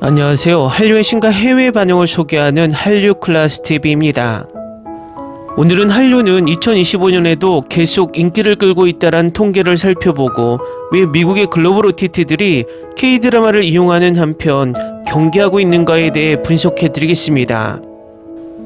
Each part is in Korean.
안녕하세요. 한류의 신과 해외 반응을 소개하는 한류클라스TV입니다. 오늘은 한류는 2025년에도 계속 인기를 끌고 있다는 통계를 살펴보고 왜 미국의 글로벌 OTT들이 K-드라마를 이용하는 한편 경계하고 있는가에 대해 분석해드리겠습니다.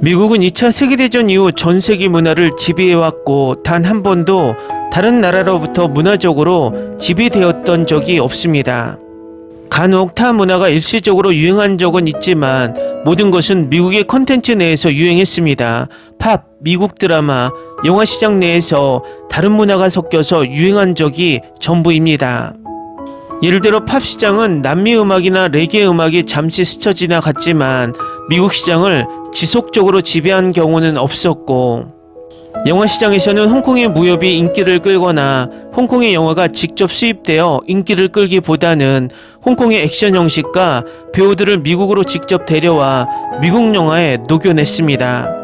미국은 2차 세계대전 이후 전 세계 문화를 지배해왔고 단 한 번도 다른 나라로부터 문화적으로 지배되었던 적이 없습니다. 간혹 타 문화가 일시적으로 유행한 적은 있지만 모든 것은 미국의 컨텐츠 내에서 유행했습니다. 팝, 미국 드라마, 영화 시장 내에서 다른 문화가 섞여서 유행한 적이 전부입니다. 예를 들어 팝 시장은 남미 음악이나 레게 음악이 잠시 스쳐 지나갔지만 미국 시장을 지속적으로 지배한 경우는 없었고, 영화 시장에서는 홍콩의 무협이 인기를 끌거나 홍콩의 영화가 직접 수입되어 인기를 끌기보다는 홍콩의 액션 형식과 배우들을 미국으로 직접 데려와 미국 영화에 녹여냈습니다.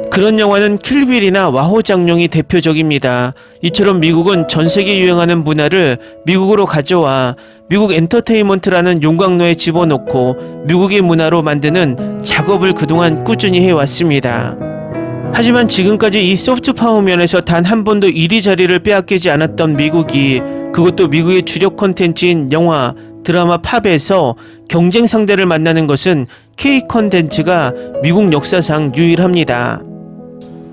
그런 영화는 킬빌이나 와호장룡이 대표적입니다. 이처럼 미국은 전세계 유행하는 문화를 미국으로 가져와 미국 엔터테인먼트라는 용광로에 집어넣고 미국의 문화로 만드는 작업을 그동안 꾸준히 해왔습니다. 하지만 지금까지 이 소프트 파워 면에서 단 한 번도 1위 자리를 빼앗기지 않았던 미국이, 그것도 미국의 주력 콘텐츠인 영화, 드라마, 팝에서 경쟁 상대를 만나는 것은 K 콘텐츠가 미국 역사상 유일합니다.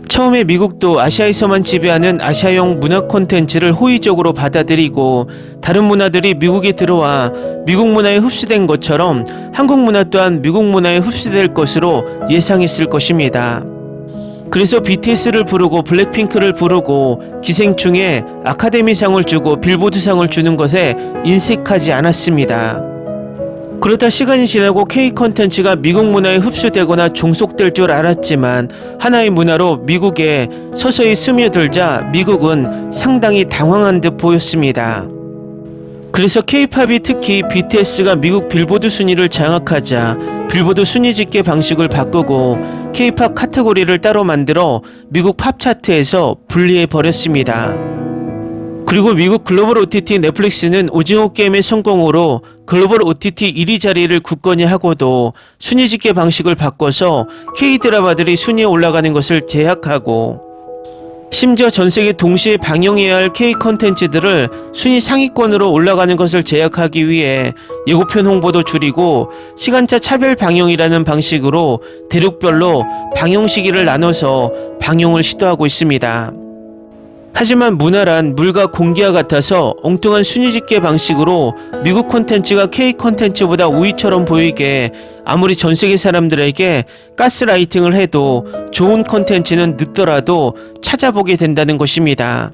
처음에 미국도 아시아에서만 지배하는 아시아형 문화 콘텐츠를 호의적으로 받아들이고 다른 문화들이 미국에 들어와 미국 문화에 흡수된 것처럼 한국 문화 또한 미국 문화에 흡수될 것으로 예상했을 것입니다. 그래서 BTS를 부르고 블랙핑크를 부르고 기생충에 아카데미상을 주고 빌보드상을 주는 것에 인색하지 않았습니다. 그러다 시간이 지나고 K 콘텐츠가 미국 문화에 흡수되거나 종속될 줄 알았지만 하나의 문화로 미국에 서서히 스며들자 미국은 상당히 당황한 듯 보였습니다. 그래서 K-팝이 특히 BTS가 미국 빌보드 순위를 장악하자 빌보드 순위 집계 방식을 바꾸고 K-팝 카테고리를 따로 만들어 미국 팝 차트에서 분리해 버렸습니다. 그리고 미국 글로벌 OTT 넷플릭스는 오징어 게임의 성공으로 글로벌 OTT 1위 자리를 굳건히 하고도 순위 집계 방식을 바꿔서 K-드라마들이 순위에 올라가는 것을 제약하고, 심지어 전세계 동시에 방영해야 할 K 콘텐츠들을 순위 상위권으로 올라가는 것을 제약하기 위해 예고편 홍보도 줄이고 시간차 차별 방영이라는 방식으로 대륙별로 방영 시기를 나눠서 방영을 시도하고 있습니다. 하지만 문화란 물과 공기와 같아서 엉뚱한 순위 집계 방식으로 미국 콘텐츠가 K 콘텐츠보다 우위처럼 보이게 아무리 전세계 사람들에게 가스라이팅을 해도 좋은 콘텐츠는 늦더라도 찾아보게 된다는 것입니다.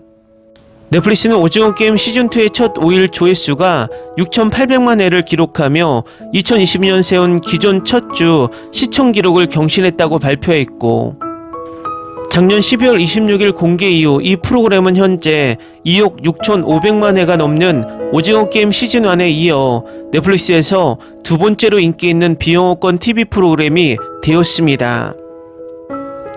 넷플릭스는 오징어 게임 시즌2의 첫 5일 조회수가 6,800만 회를 기록하며 2020년 세운 기존 첫 주 시청 기록을 경신했다고 발표했고, 작년 12월 26일 공개 이후 이 프로그램은 현재 2억 6,500만 회가 넘는 오징어 게임 시즌1에 이어 넷플릭스에서 두 번째로 인기 있는 비영어권 TV 프로그램이 되었습니다.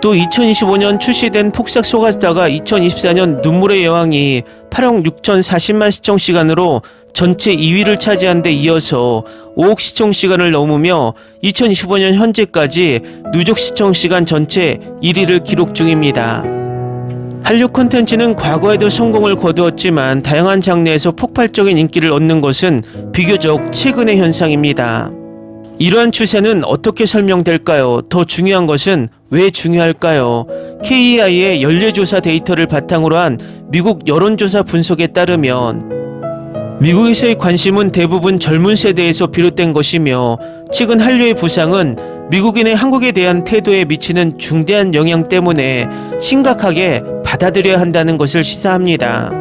또 2025년 출시된 폭삭 속았다가 2024년 눈물의 여왕이 8억 6,040만 시청 시간으로 전체 2위를 차지한 데 이어서 5억 시청 시간을 넘으며 2025년 현재까지 누적 시청 시간 전체 1위를 기록 중입니다. 한류 콘텐츠는 과거에도 성공을 거두었지만 다양한 장르에서 폭발적인 인기를 얻는 것은 비교적 최근의 현상입니다. 이러한 추세는 어떻게 설명될까요? 더 중요한 것은 왜 중요할까요? KEI의 연례조사 데이터를 바탕으로 한 미국 여론조사 분석에 따르면 미국에서의 관심은 대부분 젊은 세대에서 비롯된 것이며 최근 한류의 부상은 미국인의 한국에 대한 태도에 미치는 중대한 영향 때문에 심각하게 받아들여야 한다는 것을 시사합니다.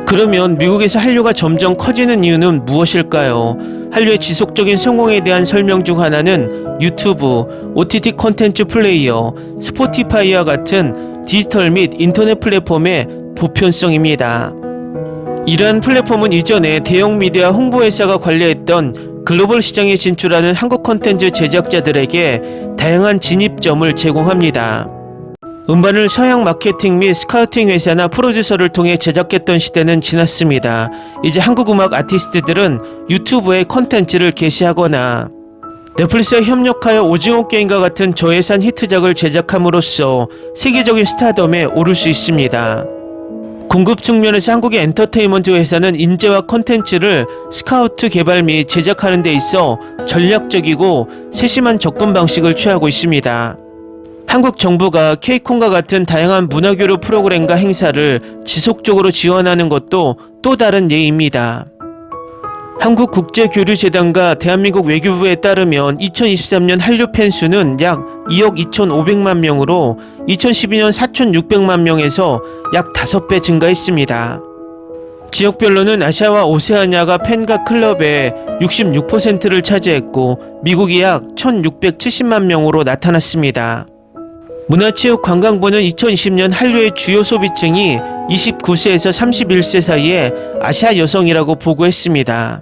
그러면 미국에서 한류가 점점 커지는 이유는 무엇일까요? 한류의 지속적인 성공에 대한 설명 중 하나는 유튜브, OTT 콘텐츠 플레이어, 스포티파이와 같은 디지털 및 인터넷 플랫폼의 보편성입니다. 이러한 플랫폼은 이전에 대형 미디어 홍보회사가 관리했던 글로벌 시장에 진출하는 한국 콘텐츠 제작자들에게 다양한 진입점을 제공합니다. 음반을 서양 마케팅 및 스카우팅 회사나 프로듀서를 통해 제작했던 시대는 지났습니다. 이제 한국 음악 아티스트들은 유튜브에 컨텐츠를 게시하거나 넷플릭스와 협력하여 오징어 게임과 같은 저예산 히트작을 제작함으로써 세계적인 스타덤에 오를 수 있습니다. 공급 측면에서 한국의 엔터테인먼트 회사는 인재와 컨텐츠를 스카우트 개발 및 제작하는 데 있어 전략적이고 세심한 접근 방식을 취하고 있습니다. 한국 정부가 K콘과 같은 다양한 문화교류 프로그램과 행사를 지속적으로 지원하는 것도 또 다른 예입니다. 한국국제교류재단과 대한민국 외교부에 따르면 2023년 한류 팬수는 약 2억 2,500만 명으로 2012년 4,600만 명에서 약 5배 증가했습니다. 지역별로는 아시아와 오세아니아가 팬과 클럽의 66%를 차지했고 미국이 약 1,670만 명으로 나타났습니다. 문화체육관광부는 2020년 한류의 주요 소비층이 29세에서 31세 사이의 아시아 여성이라고 보고했습니다.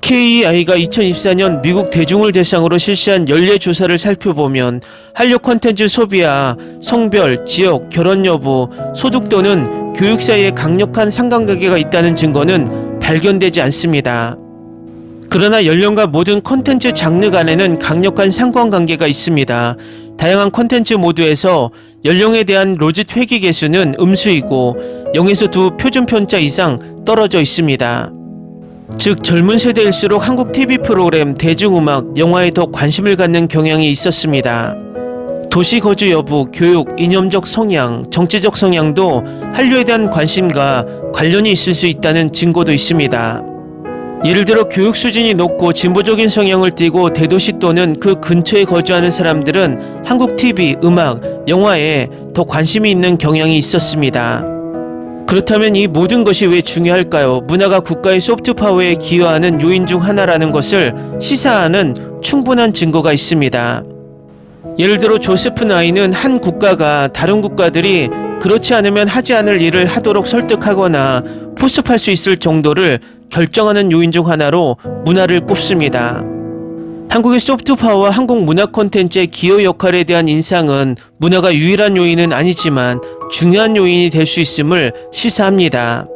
KEI가 2024년 미국 대중을 대상으로 실시한 연례 조사를 살펴보면 한류 콘텐츠 소비와 성별, 지역, 결혼 여부, 소득 또는 교육 사이에 강력한 상관관계가 있다는 증거는 발견되지 않습니다. 그러나 연령과 모든 콘텐츠 장르 간에는 강력한 상관관계가 있습니다. 다양한 콘텐츠 모드에서 연령에 대한 로짓 회귀 개수는 음수이고 0에서 2 표준 편차 이상 떨어져 있습니다. 즉 젊은 세대일수록 한국 TV 프로그램, 대중음악, 영화에 더 관심을 갖는 경향이 있었습니다. 도시 거주 여부, 교육, 이념적 성향, 정치적 성향도 한류에 대한 관심과 관련이 있을 수 있다는 증거도 있습니다. 예를 들어 교육 수준이 높고 진보적인 성향을 띠고 대도시 또는 그 근처에 거주하는 사람들은 한국 TV, 음악, 영화에 더 관심이 있는 경향이 있었습니다. 그렇다면 이 모든 것이 왜 중요할까요? 문화가 국가의 소프트 파워에 기여하는 요인 중 하나라는 것을 시사하는 충분한 증거가 있습니다. 예를 들어 조세프 나이는 한 국가가 다른 국가들이 그렇지 않으면 하지 않을 일을 하도록 설득하거나 포섭할 수 있을 정도를 결정하는 요인 중 하나로 문화를 꼽습니다. 한국의 소프트파워와 한국 문화 콘텐츠의 기여 역할에 대한 인상은 문화가 유일한 요인은 아니지만 중요한 요인이 될 수 있음을 시사합니다.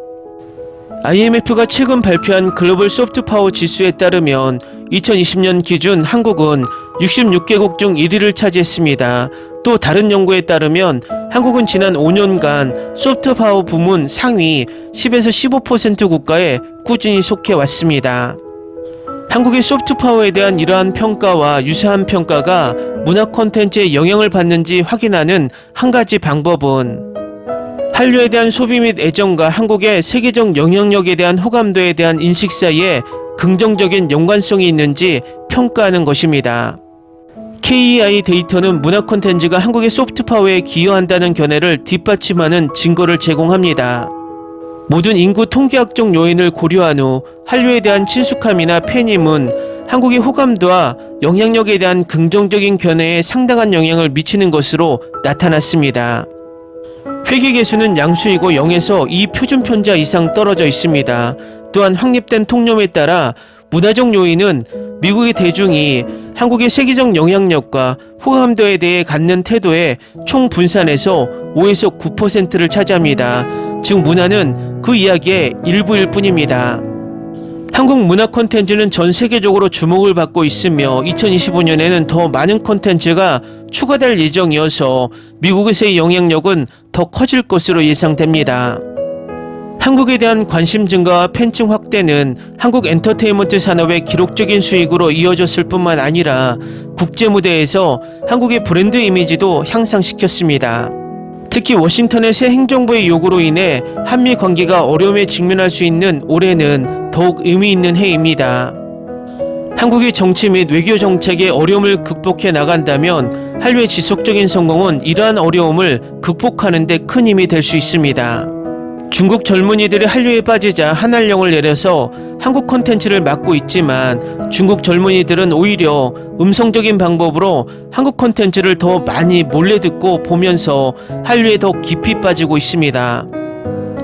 IMF가 최근 발표한 글로벌 소프트파워 지수에 따르면 2020년 기준 한국은 66개국 중 1위를 차지했습니다. 또 다른 연구에 따르면 한국은 지난 5년간 소프트파워 부문 상위 10에서 15% 국가에 꾸준히 속해 왔습니다. 한국의 소프트파워에 대한 이러한 평가와 유사한 평가가 문화 콘텐츠에 영향을 받는지 확인하는 한 가지 방법은 한류에 대한 소비 및 애정과 한국의 세계적 영향력에 대한 호감도에 대한 인식 사이에 긍정적인 연관성이 있는지 평가하는 것입니다. KEI 데이터는 문화 콘텐츠가 한국의 소프트파워에 기여한다는 견해를 뒷받침하는 증거를 제공합니다. 모든 인구 통계학적 요인을 고려한 후 한류에 대한 친숙함이나 팬임은 한국의 호감도와 영향력에 대한 긍정적인 견해에 상당한 영향을 미치는 것으로 나타났습니다. 회귀 개수는 양수이고 0에서 2 표준 편차 이상 떨어져 있습니다. 또한 확립된 통념에 따라 문화적 요인은 미국의 대중이 한국의 세계적 영향력과 호감도에 대해 갖는 태도의 총 분산에서 5에서 9%를 차지합니다. 즉 문화는 그 이야기의 일부일 뿐입니다. 한국 문화 콘텐츠는 전 세계적으로 주목을 받고 있으며 2025년에는 더 많은 콘텐츠가 추가될 예정이어서 미국에서의 영향력은 더 커질 것으로 예상됩니다. 한국에 대한 관심 증가와 팬층 확대는 한국 엔터테인먼트 산업의 기록적인 수익으로 이어졌을 뿐만 아니라 국제 무대에서 한국의 브랜드 이미지도 향상시켰습니다. 특히 워싱턴의 새 행정부의 요구로 인해 한미 관계가 어려움에 직면할 수 있는 올해는 더욱 의미 있는 해입니다. 한국의 정치 및 외교 정책의 어려움을 극복해 나간다면 한류의 지속적인 성공은 이러한 어려움을 극복하는 데 큰 힘이 될 수 있습니다. 중국 젊은이들이 한류에 빠지자 한한령을 내려서 한국 콘텐츠를 막고 있지만 중국 젊은이들은 오히려 음성적인 방법으로 한국 콘텐츠를 더 많이 몰래 듣고 보면서 한류에 더 깊이 빠지고 있습니다.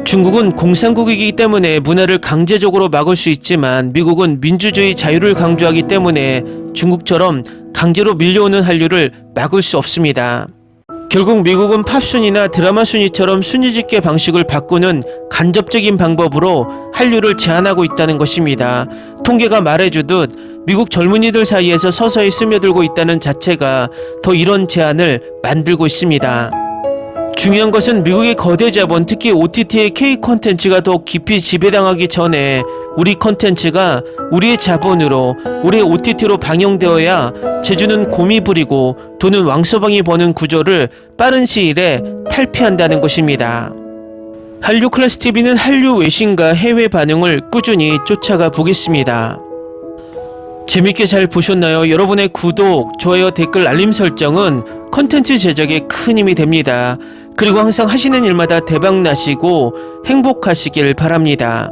중국은 공산국이기 때문에 문화를 강제적으로 막을 수 있지만 미국은 민주주의 자유를 강조하기 때문에 중국처럼 강제로 밀려오는 한류를 막을 수 없습니다. 결국 미국은 팝 순위나 드라마 순위처럼 순위 집계 방식을 바꾸는 간접적인 방법으로 한류를 제한하고 있다는 것입니다. 통계가 말해주듯 미국 젊은이들 사이에서 서서히 스며들고 있다는 자체가 더 이런 제한을 만들고 있습니다. 중요한 것은 미국의 거대 자본, 특히 OTT의 K 콘텐츠가 더 깊이 지배당하기 전에 우리 콘텐츠가 우리의 자본으로, 우리의 OTT로 방영되어야 제주는 곰이 부리고 돈은 왕서방이 버는 구조를 빠른 시일에 탈피한다는 것입니다. 한류 클래스 TV는 한류 외신과 해외 반응을 꾸준히 쫓아가 보겠습니다. 재밌게 잘 보셨나요? 여러분의 구독, 좋아요, 댓글, 알림 설정은 컨텐츠 제작에 큰 힘이 됩니다. 그리고 항상 하시는 일마다 대박 나시고 행복하시길 바랍니다.